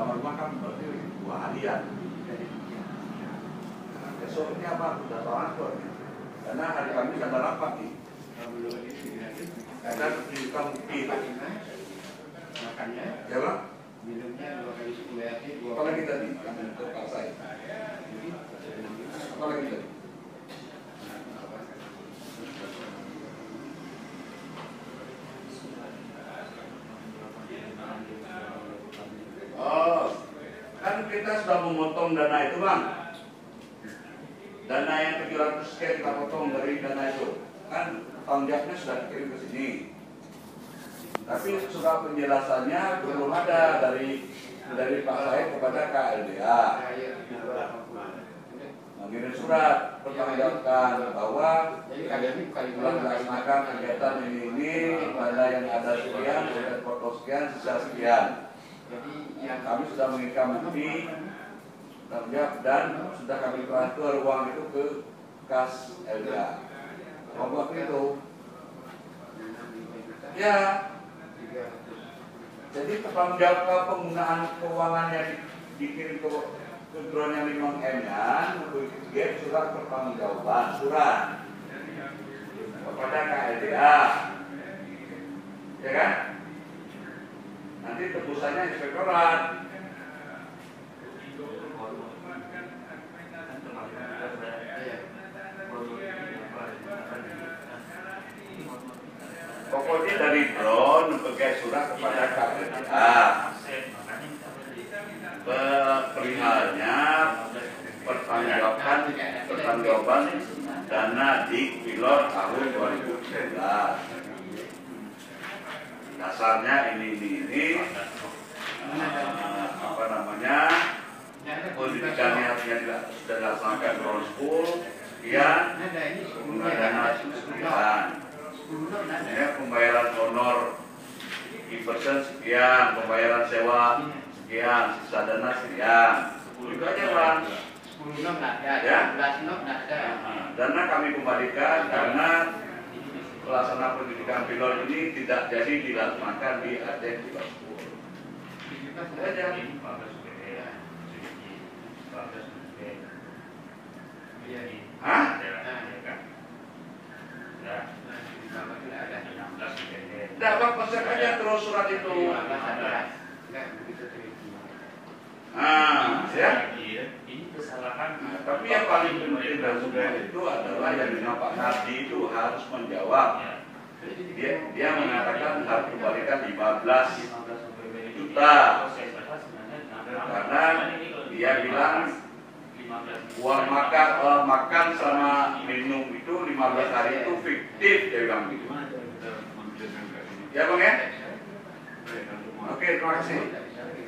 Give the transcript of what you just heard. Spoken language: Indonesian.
kamar makan berarti 2 harian. Nah, besok ini apa? Sudah transfer. Karena hari Kamis ada rapat nih. Karena di kampung kita. Makannya, Ya Bang? minumnya 2 kali 10 hari. Apa lagi tadi? Untuk Pak Said. Apa lagi tadi? Oh, kan kita sudah memotong dana itu Bang. Dana yang 700 sekian kita potong dari dana itu. Kan tanggung jawabnya sudah dikirim ke sini. Tapi surat penjelasannya belum ada dari Pak Said kepada KLDA. Mengirim surat pertanggungjawabkan bahwa melaksanakan kegiatan ini pada yang ada sekian, sudah foto sekian, sisa sekian. Jadi yang Kami sudah mengirimkan bukti tanggung jawab dan sudah kami transfer uang itu ke kas LDA. Waktu itu, ya. Jadi tanggung jawab penggunaan keuangan yang dikirim ke drone yang 5M-nya, dia surat pertanggungjawaban surat kepada KLDA, ya kan? Nanti tebusannya inspektorat. Pokoknya dari drone pakai surat kepada KLDA. Perihalnya pertanggungjawaban dana di pilot tahun 2019. Dasarnya ini apa namanya, pendidikannya sudah dilaksanakan drone school, sekian, penggunaan dana sekian, ya, pembayaran honor e-person sekian, pembayaran sewa sekian, sisa dana sekian. Itu aja Bang. 10 nom ada, Ya? 11 nom ada. Dana kami kembalikan karena pelaksanaan pendidikan pilot ini tidak jadi dilaksanakan di Aceh Pilot School. Itu aja. Hah? Tidak Bang, konsep aja terus surat itu. Ya. Ini kesalahan. Tapi yang paling penting dan semua itu adalah yang Pak Nardi itu harus menjawab. Dia mengatakan harus kembalikan 15 juta. Karena dia bilang uang makan sama minum itu 15 hari itu fiktif, dia bilang gitu. Ya Bang ya? Oke, terima kasih.